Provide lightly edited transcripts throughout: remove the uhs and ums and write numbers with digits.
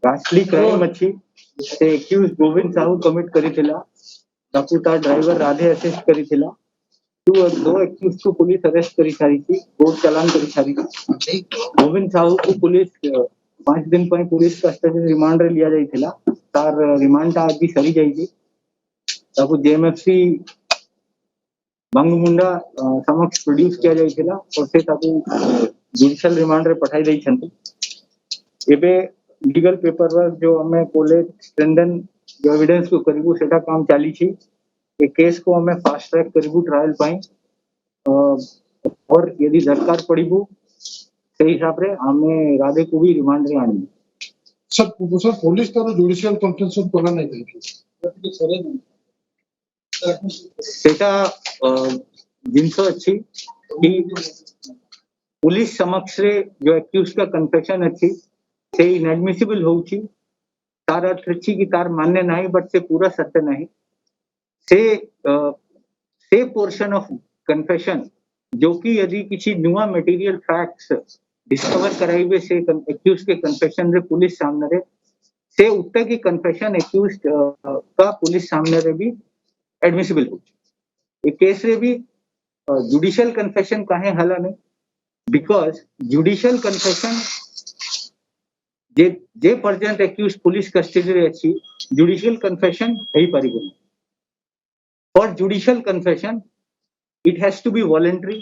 घासली crime अच्छी से accused Govind Sahu commit करिथिला ताकू ता ड्राइवर राधे असिस्ट करिथिला दो एक्यूज को पुलिस अरेस्ट करी सारी थी कोर्ट चालान करी सारी थी गोविंद साहू को पुलिस 5 दिन पर पुलिस कस्टडी रिमांड रे लिया जाइथिला तार रिमांड आज भी सरी जाइछि ताकू जेएमएफसी बांगमुंडा समक्ष प्रोड्यूस किया जाइथिला और से ताकू जुडिशियल रिमांड रे पठाई देइ छंती एबे लीगल पेपर वर्क जो हमें कोलेज स्ट्रेंथन जो एविडेंस को करिबू सेटा काम चाली छी ए केस को हमें फास्ट ट्रैक करिबू ट्रायल पाई और यदि दरकार पड़िबू से हिसाब रे हमें राधे को भी रिमांड रे आनी सर पुलिस तार जुडिशियल कंटेंशन कोला नहीं देखे सेटा जिनसो अच्छी कि पुलिस समक्ष रे जो एक्यूज का कन्फेशन अच्छी से इनएडमिसिबल होउची तार अर्थ अच्छी कि तार मान्य नहीं बट से पूरा सत्य नहीं से पोर्शन ऑफ कन्फेशन जो कि यदि किसी नुआ मटेरियल फैक्ट्स डिस्कवर कराइबे से एक्यूज के कन्फेशन रे पुलिस सामने रे से उत्तर की कन्फेशन एक्यूज का पुलिस सामने रे भी एडमिसिबल हो ए केस रे भी जुडिशियल कन्फेशन काहे हला नहीं बिकॉज जुडिशियल कन्फेशन जे पर्यंत एक्यूज पुलिस कस्टडी रे अछि जुडिशियल कन्फेशन हेई परिबो for judicial confession it has to be voluntary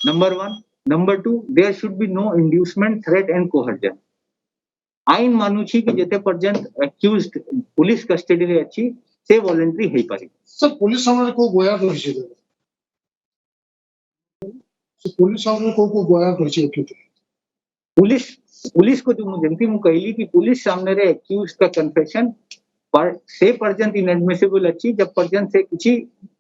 number 1 number 2 there should be no inducement threat and coercion आइन मानुची कि जेते पर्यंत एक्यूज्ड पुलिस कस्टडी रे अछि से वॉलंटरी हेई पारि सर पुलिस सामने को गोया करछि पुलिस सामने को गोया करछि पुलिस को जो जेंती मु कहली कि पुलिस सामने रे एक्यूज्ड का कन्फेशन पर से पर्यंत इनएडमिसिबल अच्छी जब पर्यंत से किसी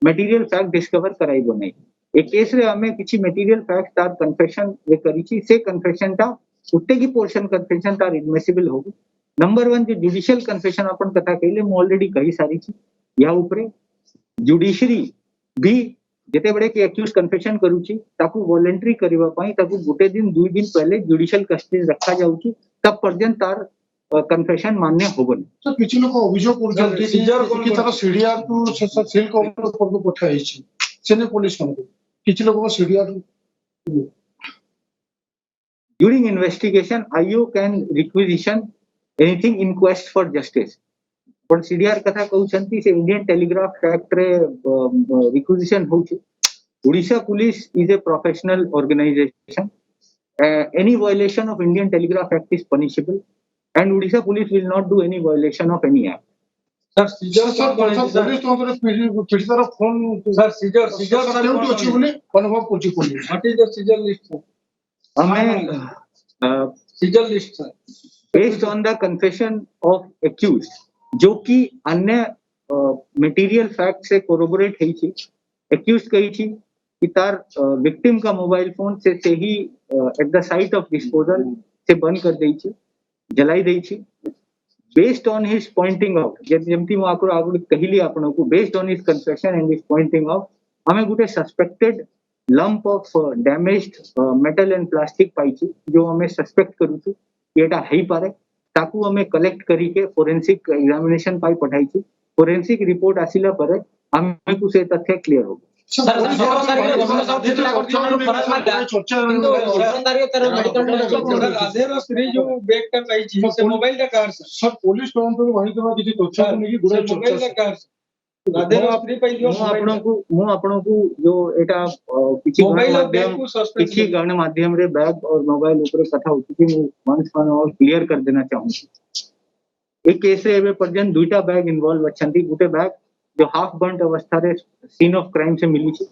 मटेरियल फैक्ट डिस्कवर कराइबो नहीं एक केस रे हमें किसी मटेरियल फैक्ट तार कन्फेशन रे करिछि से कन्फेशन ता उत्ते की पोर्शन कन्फेशन तार एडमिसिबल होगी नंबर 1 जो जुडिशियल कन्फेशन अपन कथा कहले मु ऑलरेडी कही सारी छी या ऊपरे जुडिशरी भी जेते बड़े के एक्यूज कन्फेशन करूची ताकू वॉलंटरी करबा पई ताकू गोटे दिन 2 दिन पहले जुडिशियल कस्टडी रखा जाउची तब पर्यंत तार कन्फेशन मान्य होबन तो किछि लोक अभियोग करछन सीजर कि तार सीडीआर टू सेल को पठाई छी सेने पुलिस को किछि लोक CDR during investigation IO can requisition anything in quest for justice पर सीडीआर कथा कहउछंती से इंडियन टेलीग्राफ एक्ट रे रिक्विजिशन होउची Odisha police is a professional organisation any violation of Indian Telegraph Act is punishable and Odisha police will not do any violation of any act. Sir, seizure sir police तो पीड़ितार phone sir seizure केउटी अछि बोले अनुभव Kochi police what is the seizure list sir हमें seizure list sir based on the confession of accused जो कि अन्य material fact से corroborate है छी accused कही छी कि तार विक्टिम का मोबाइल फोन से ही at the site of disposal से बंद कर देई छी जलाई देई छी based on his pointing out जेमती मु आकरो आगु कहिली आपन को based on his confession and his pointing out हमें गुटे suspected lump of damaged metal and plastic पाई छी जो हमें सस्पेक्ट करू छु एटा हेई पारे ताकू हमें कलेक्ट करी के फोरेंसिक एग्जामिनेशन पाई पठाई छी फोरेंसिक रिपोर्ट आसिला परे हमें कुछ तथ्य क्लियर हो सर पुलिस किसी गण माध्यम रे बैग और मोबाइल ऊपर कथा होती थी और क्लियर कर देना चाहूंगी एक केस रे पर्यंत दुईटा बैग इन्वॉल्व अछंती गुटे बैग जो हाफ बर्न्ट अवस्था रे सीन ऑफ क्राइम से मिली छी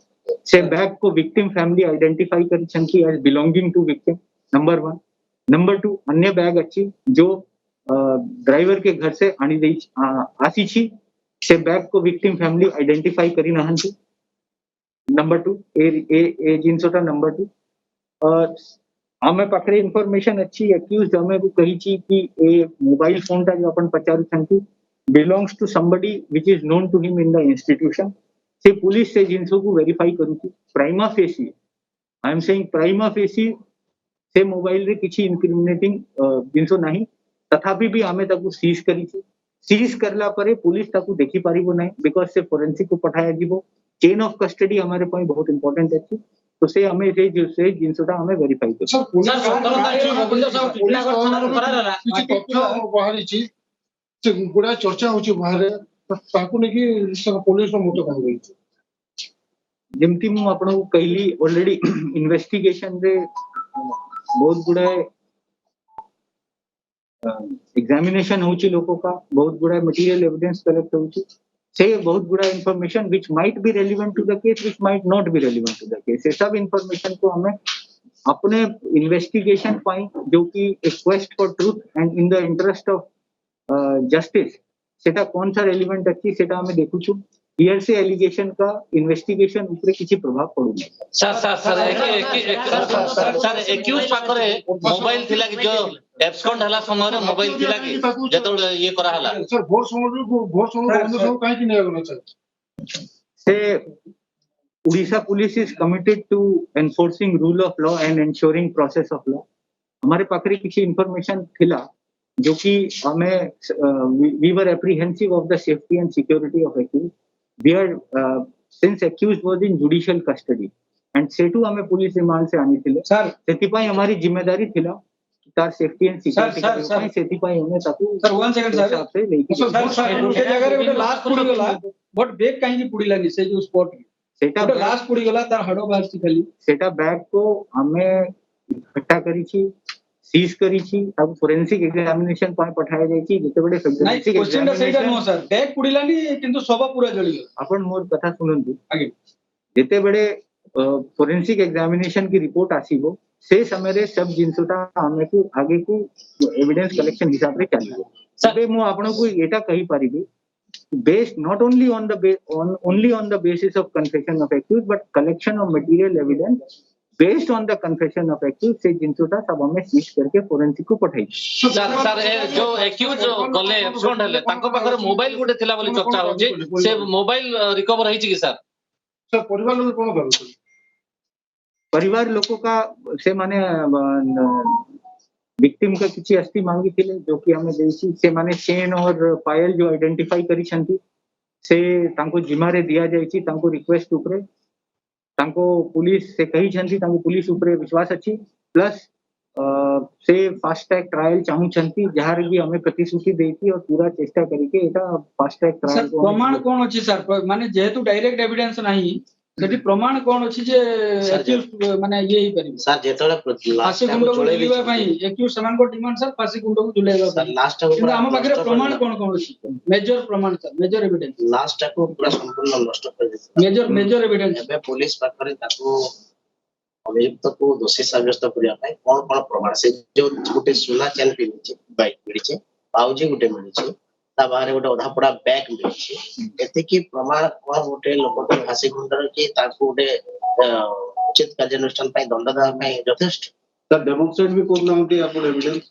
से बैग को विक्टिम फैमिली आइडेंटिफाई करी छंकी as belonging to victim number 1 number 2 अन्य बैग अच्छी जो ड्राइवर के घर से आनी देई आसी छी से बैग को विक्टिम फैमिली आइडेंटिफाई करी नहंती नंबर 2 ए जिनसोटा नंबर 2 हमें पाखरे इंफॉर्मेशन अच्छी एक्यूज्ड हमें को कही छी कि ए मोबाइल फोन ता जो अपन पचारू छंती belongs to somebody which is known to him in the institution से पुलिस से जिनसो को वेरीफाई करू थी prima facie I am saying prima facie से मोबाइल रे किछि इनक्रिमिनेटिंग जिनसो नहीं तथापि भी आमे ताकू सीज करी सीज करला परे पुलिस ताकू देखि पारिबो नहीं बिकॉज से फोरेंसिक को पठाया जीवो चेन ऑफ कस्टडी हमारे ପାଇଁ बहुत इंपोर्टेंट अछि तो से हमें से जिनसटा हमें वेरीफाई कर सर पुलिस सर, 17 तारिख गोविंद साहु टिटलागढ़ थानाରୁ ଫରାର ହେଲା। କିଛି ତଥ୍ୟ ବାହାରିଛି ସେ ଗୁଡା ଚର୍ଚ୍ଚା ହଉଛି ବାହାରେ ତାକୁ ନେଇକି ପୋଲିସର ମୁତ କଣ ରହିଛି जेमती मु आपन को कहली ऑलरेडी इन्वेस्टिगेशन रे बहुत गुड़ाए एग्जामिनेशन होची लोगों का बहुत गुड़ाए मटेरियल एविडेंस कलेक्ट होची से बहुत गुड़ा information which might be relevant to the case which might not be relevant to the case ये सब इंफॉर्मेशन को हमें अपने इन्वेस्टिगेशन पाई जो कि एक quest for truth and in the interest of justice सेटा कौन सा रेलेवेंट अछि सेटा हमें देखुछु हियर से एलिगेशन का इन्वेस्टिगेशन ऊपर किसी प्रभाव पड़ू नहीं सर एक्यूज पाखरे मोबाइल थिला कि जो एब्सकॉन्ड हला समय रे मोबाइल थिला कि जतो ये करा हला सर भोर समय बंद सब काहे कि नहीं गलो सर से Orissa police is committed to enforcing rule of law and ensuring process of law हमारे पाखरे किसी इंफॉर्मेशन थिला जो कि हमें we were apprehensive of the safety and security of accused we are since accused was in judicial custody and सेटू हमें police remand से आनी थिले सर सेति पाई हमारी जिम्मेदारी थिला तार सेफ्टी एंड सिक्योरिटी सर सेति पाई हमें ताकू सर 1 सेकंड सर से लेके सर गोटे जगह रे गोटे लास्ट पुडी गला बट बैग काहे की पुडी लानी से जो स्पॉट सेटा गोटे लास्ट पुडी गला तार हडो बाहर से खाली सेटा बैग को हमें इकट्ठा करी छी सीज करी छी ताकू फोरेंसिक एग्जामिनेशन पाई पठाया जाई छी जते बडे नहीं क्वेश्चन दा सहीटा नो सर बैग पुडी लानी किंतु सब पूरा जळी गला अपन मोर कथा सुनंतु आगे जते बडे फोरेंसिक एग्जामिनेशन की रिपोर्ट आसीबो से समय रे सब जिनसटा हमें को आगे को एविडेंस कलेक्शन हिसाब रे चलिबो सबे मु आपण को एटा कहि पारिबे based not only on the basis of confession of accused but collection of material evidence based on the confession of accused से जिनसटा सब हमें सीज करके फोरेंसिक को पठाई सर जो एक्यूज गले एब्सकॉन्ड हले तांको पाखरे मोबाइल गुटे थिला बोली चर्चा होची से मोबाइल रिकवर होईची कि सर सर परिवार लोग कोन करू परिवार लोगों का से माने विक्टिम का किसी अस्थि मांगी थिले जो कि हमें देसी से माने चेन और पायल जो आइडेंटिफाई करी छंती से तांको जिम्मारे दिया जायची तांको रिक्वेस्ट ऊपर तांको पुलिस से कही छंती तांको पुलिस ऊपर विश्वास अछि प्लस से फास्ट ट्रैक ट्रायल चाहू छंती जहार भी हमें प्रतिश्रुति देती और पूरा चेष्टा करके एटा फास्ट ट्रैक ट्रायल सर प्रमाण कोन अछि सर माने जेहेतु डायरेक्ट एविडेंस नाही सेठी प्रमाण कोन अछि जे एक्यूज माने ये ही परिबे सर जेतोले फांसी गुंड को झुलेबा पई एक्यूज समान को डिमांड सर फांसी गुंड को झुलेबा सर लास्ट किंतु हम पाखरे प्रमाण कोन कोन अछि मेजर प्रमाण सर मेजर एविडेंस लास्ट को पूरा संपूर्ण नष्ट कर दे मेजर एविडेंस एबे पुलिस पाखरे ताको अभियुक्त को दोषी साब्यस्त करिया पई कोन प्रमाण से जो गुटे सुना चैन पिनिचे बाइक मिलिचे पाउजी गुटे मिलिचे ता बाहर गोटे अधा पड़ा बैग मिलिचे एते की प्रमाण कोन गोटे लोक को फांसी गुंडर की ताको गोटे उचित कार्यानुष्ठान पई दंड देबा पई यथेष्ट सर डेमोन्स्ट्रेट भी कोन नाउटी अपन एविडेंस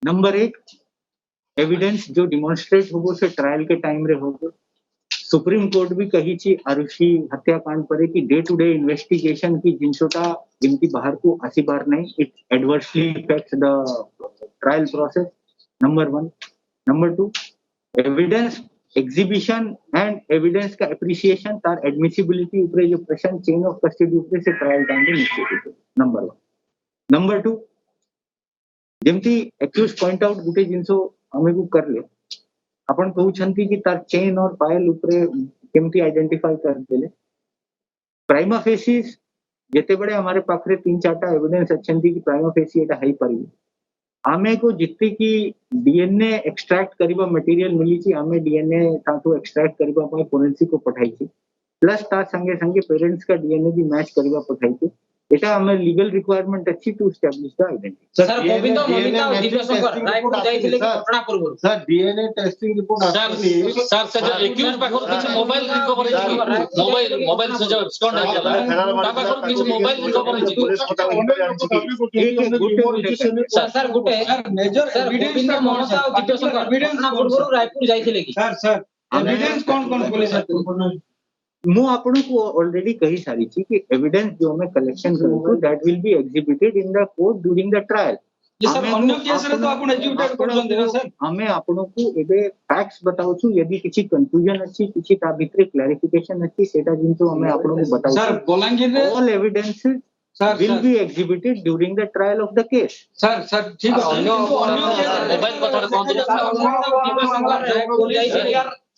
नंबर 1 एविडेंस जो डिमॉन्स्ट्रेट होबो से ट्रायल के टाइम रे होबो सुप्रीम कोर्ट भी कही छी आरुषि हत्याकांड पर कि डे टू डे इन्वेस्टिगेशन की जिनसोटा जिनकी बाहर को आसी बार नहीं it adversely effects the trial process number 1 number 2 evidence exhibition and evidence का एप्रिसिएशन तार एडमिसिबिलिटी ऊपर जो प्रश्न चेन ऑफ कस्टडी ऊपर से ट्रायल टाइम में निश्चित नंबर 1 नंबर 2 जेमती एक्यूज पॉइंट आउट गुटे जिंसो हमें को कर ले अपन कहू छंती कि तार चेन और पायल ऊपर केमती आइडेंटिफाई कर देले प्राइमा फेसी जेते बड़े हमारे पाखरे 3-4टा एविडेंस अछंती कि प्राइमा फेसी एटा हाई परिबे आमे को जित्ते की डीएनए एक्सट्रैक्ट करिबा मटेरियल मिली छी आमे डीएनए तातो एक्सट्रैक्ट करिबा पय फोरेंसिक को पठाई छी प्लस ता संगे संगे पेरेंट्स का डीएनए भी मैच करिबा पठाई छी एटा हमें लीगल रिक्वायरमेंट अछि to establish the identity sir Govind Monika और दिव्यशंकर रायपुर जाइथिले कि घटना पूर्व sir DNA testing report sir से जो एक्यूज पाखर किछ मोबाइल रिकवर होई मोबाइल से जो एब्सकॉन्ड है ता पाखर किछ मोबाइल रिकवर होई सर गुटे मेजर एविडेंस मोनिका और दिव्यशंकर एविडेंस ना पूर्व रायपुर जाइथिले कि सर एविडेंस कोन पुलिस मु आपन को ऑलरेडी कही सारी छी कि एविडेंस जो हमें कलेक्शन करू that will be exhibited in the court during the trial sir अन्य केस रे तो आपण एजुकेटेड करछन ना सर हमें आपनको एबे फैक्ट्स बताउछु यदि किछि कंफ्यूजन अछि किछि ता भितरे क्लैरिफिकेशन अछि सेटा जिंतु हमें आपनको बताउछु सर बलांगीर रे all evidences sir will sir be exhibited during the trial of the case sir ठीक है अन्य मोबाइल कथा कहंतु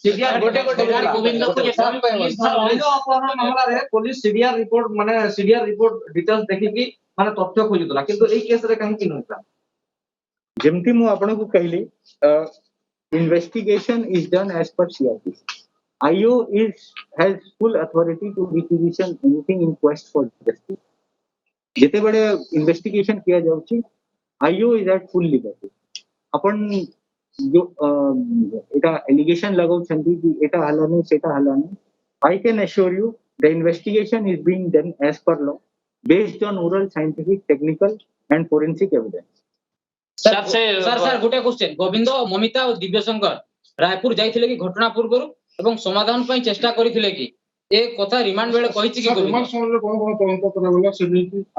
सीडीआर गोटे गोटे गोविंद को जे सर मामला रे पुलिस सीडीआर रिपोर्ट माने सीडीआर रिपोर्ट डिटेल्स देखि कि माने तथ्य खोजुतला किंतु एई केस रे काहे कि नहुतला जेमती मु आपनको कहली investigation is done as per CRP IO has full authority to requisition anything in quest for justice जेते बड़े इन्वेस्टिगेशन किया जाउची IO is at full liberty अपन जो एटा एलिगेशन लगाउ छंती कि एटा हलाने सेटा हलाने I can assure you the investigation is being done as per law based on oral scientific technical and forensic evidence sir sir गोटे question Govind Mamita और दिव्यशंकर रायपुर जाइथिले कि घटना पूर्व एवं समाधान पई चेष्टा करिथिले कि ए कथा रिमांड बेले कहिछि कि रिमांड गोविंद समय कोन कोन तदंत कराबला से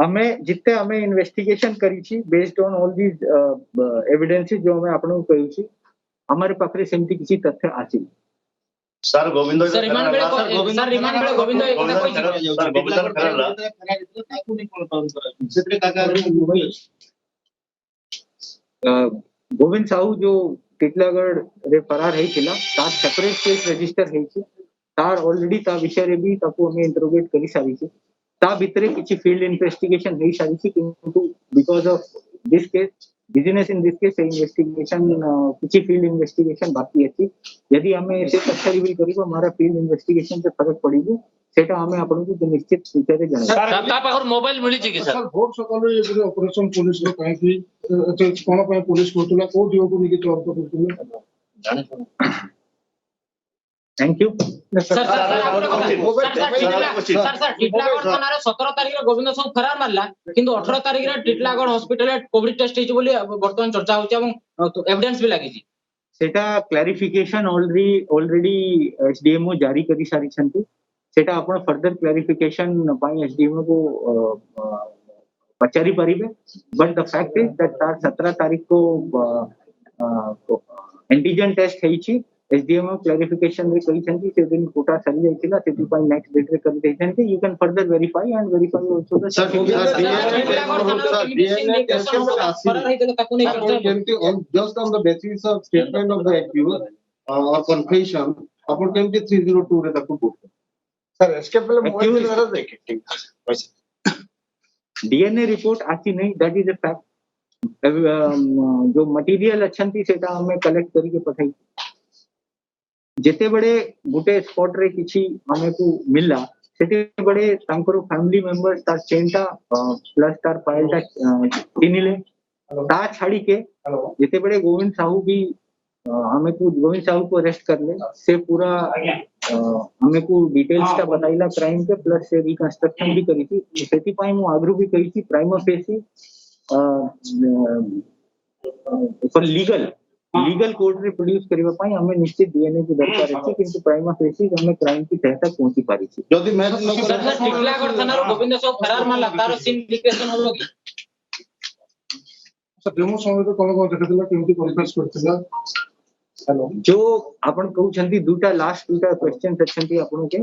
हमें जितने हमें इन्वेस्टिगेशन करी छी based on all these evidences जो हमें आपन कहू छी हमारे पाखरे सेमती किसी तथ्य आछि सर गोविंद सर रिमांड बेले गोविंद ए कथा कहिछि सर गोविंद फेरला ताकू नि कोन तदंत करा सेते काका गोविंद साहू जो टिटलागढ़ रे फरार हेइथिला ता सेपरेट केस रजिस्टर हेइछि तार ऑलरेडी ता विषय रे भी ताकू हमें इंटरोगेट करी सारी छी ता भितरे किछि फील्ड इन्वेस्टिगेशन हेइ सारी छी किंतु because of this case business in this case investigation किछि फील्ड इन्वेस्टिगेशन बाकी अछि यदि हमें से तथ्य रिवील करिबो हमारा फील्ड इन्वेस्टिगेशन से फरक पड़िबो सेटा हमें आपनको तो निश्चित फ्यूचर रे जणाई सर ता पाखर मोबाइल मिली छि कि सर सर भोर सकाळ ये पूरे ऑपरेशन पुलिस रो काहे कि कोन पे पुलिस कोतला को दियो को निके तौर पर करतले थैंक यू सर टिटलागढ़ थाना रे 17 तारिख रे गोविंद साहू फरार मारला किंतु 18 तारिख रे टिटलागढ़ हॉस्पिटल रे कोविड टेस्ट हेछि बोली वर्तमान चर्चा होछि एवं एविडेंस भी लागि छि सेटा क्लैरिफिकेशन ऑलरेडी एसडीएमओ जारी करी सारी छंती सेटा आपण फर्दर क्लैरिफिकेशन पाई एसडीएमओ को पचारी परिबे but the fact is that 17 तारिख को एंटीजन टेस्ट हेछि एसडीएमओ क्लैरिफिकेशन रे करी छंती से दिन कोटा सरी जाइतिला सेति पाई नेक्स्ट डेट रे करी दे छंती you can further verify and verify also the just on the basis of statement of the accused or confession upon 302 रे ताकू बोल सर इसके पहले मोबाइल वगैरह देखे डीएनए रिपोर्ट आती नहीं दैट इज अ फैक्ट जो मटेरियल अच्छंती सेटा हमें कलेक्ट करके पठाई जेते बड़े गुटे स्पॉट रे किछि हमें को मिलला सेते बड़े तांकर फैमिली मेंबर्स तार चेंटा प्लस तार फाइलटा किनिले ता छाड़ी के जेते बड़े गोविंद साहू भी हमें को गोविंद साहू को अरेस्ट करले से पूरा हमें को डिटेल्स ता बताइला क्राइम के प्लस से रिकंस्ट्रक्शन भी करी थी सेति पाई मु आग्रह भी कही थी prima facie for legal court रे प्रोड्यूस करबा पाई हमें निश्चित डीएनए की दरकार अछि किंतु प्राइमा फेसी हमें क्राइम की तह तक पहुंची पारी छी जदी मैच न सर टिटलागढ़ थाना रो गोविंद साहू फरार मारला तार सिम डिक्रेशन होबो कि सर डेमो समय तो कोन कोन देखथिला केमती कॉन्फ्रेंस करथिला हेलो जो आपण कहू छंती दुटा लास्ट दुटा क्वेश्चन छंती आपण के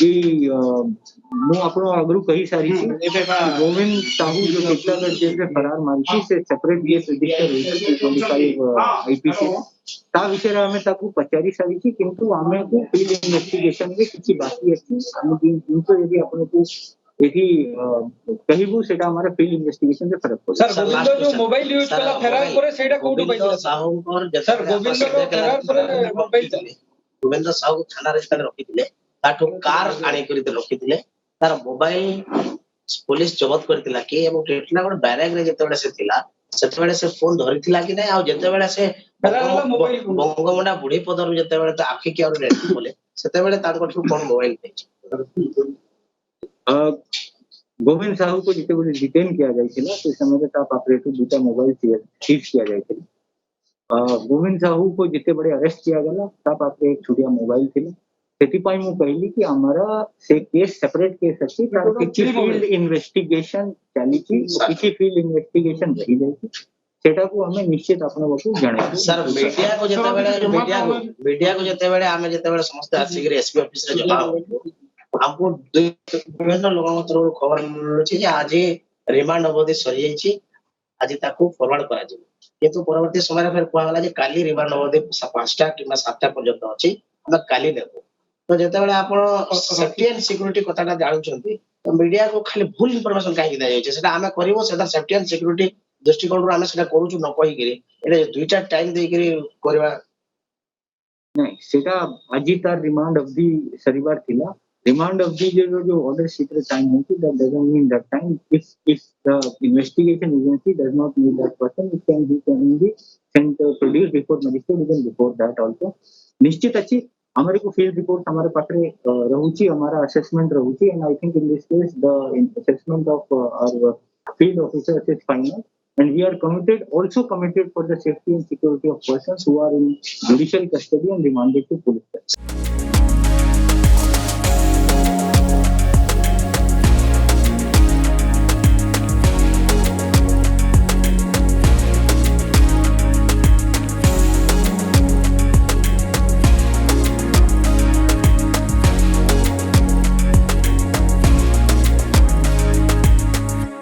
कि मु आपण अगरु कही सारी छी गोविंद साहू जो टिटलागढ़ जेल से फरार मारची से सेपरेट केस रजिस्टर 25 आईपीसी ता विषय रे हमें ताकू पचारी सारी छी किंतु हमें को फील्ड इन्वेस्टिगेशन रे किछि बाकी अछि हम इनको यदि आपण को यदि कहिबु सेटा हमारा फील्ड इन्वेस्टिगेशन से फरक पड़े सर गोविंद जो मोबाइल यूज कला फेरार करे सेटा कोठु पाइला साहूकर सर गोविंद रो फेरार करे मोबाइल गोविंद साहू थाना रे जेतले रखिथिले ताठो कार आणी करी ते रखिथिले तार मोबाइल पुलिस जब्त करथिला कि एवं टिटलागढ़ बैरक रे जेतेबेले से थिला सेतेबेले से फोन धरिथिला कि नै आ जेतेबेले से बंगमंडा बुढ़ी पदर जेतेबेले त आखि के और रेड बोले सेतेबेले तार कोठु कोन मोबाइल नै गोविंद साहू को जिते बड़े डिटेन किया जाइथिला तो समय ताप ऑपरेटिव दुटा मोबाइल सीज किया जाइथिला गोविंद साहू को जिते बड़े अरेस्ट किया गला ताप आपरे एक छुटिया मोबाइल थिला ସେଥିପାଇଁ ମୁଁ କହିଲି କି ଆମର ସେ କେସ୍ ସେପରେଟ କେସ୍ ଅଛି ତାର କିଛି ଫିଲ୍ଡ ଇନଭେଷ୍ଟିଗେସନ ଚାଲିଛି କିଛି ଫିଲ୍ଡ ଇନଭେଷ୍ଟିଗେସନ ରହିଯାଇଛି ସେଟାକୁ ଆମେ ନିଶ୍ଚିତ ଆପଣଙ୍କୁ ଜଣାଇବୁ ସାର୍ ମିଡିଆକୁ ଯେତେବେଳେ ଆମେ ଯେତେବେଳେ ସମସ୍ତେ ଆସିକିରି ଏସପି ଅଫିସରେ ଜମା ହଉଛୁ ଆମକୁ ବିଭିନ୍ନ ଲୋକଙ୍କ ତରଫରୁ ଖବର ମିଳୁଛି ଯେ ଆଜି ରିମାଣ୍ଡ ଅବଧି ସରିଯାଇଛି ଆଜି ତାକୁ ଫରୱାର୍ଡ କରାଯିବ କିନ୍ତୁ ପରବର୍ତ୍ତୀ ସମୟରେ ଫେର କୁହାଗଲା ଯେ କାଲି ରିମାଣ୍ଡ ଅବଧି 5ଟା କିମ୍ବା 7ଟା ପର୍ଯ୍ୟନ୍ତ ଅଛି ଆମେ କାଲି ନେବୁ ତ ଯେତେବେଳେ ଆପଣ ସେଫ୍ଟି ଆଣ୍ଡ ସିକ୍ୟୁରିଟି କଥାଟା ଜାଣୁଛନ୍ତି ତ ମିଡିଆକୁ ଖାଲି ଭୁଲ ଇନଫର୍ମେସନ କାହିଁକି ଦିଆଯାଇଛି ସେଟା ଆମେ କରିବୁ ସେଟା ସେଫ୍ଟି ଆଣ୍ଡ ସିକ୍ୟୁରିଟି ଦୃଷ୍ଟିକୋଣରୁ ଆମେ ସେଟା କରୁଛୁ ନ କହିକିରି ଏଟା 2ଟା ଟାଇମ ଦେଇକିରି କରିବା नहीं सेटा आजी तार रिमांड अवधि सरिवार थिला रिमांड अवधि जो ऑर्डर शीट रे टाइम होती that doesn't mean that time if the investigation agency does not need that person it can be sent produced before magistrate even before that also निश्चित अच्छी हमारे को फील्ड रिपोर्ट हमारे पाखरे रहूची हमारा assessment रहूची and I think in this case the assessment of our field officers is final and we are also committed for the safety and security of persons who are in judicial custody and remanded to police custody.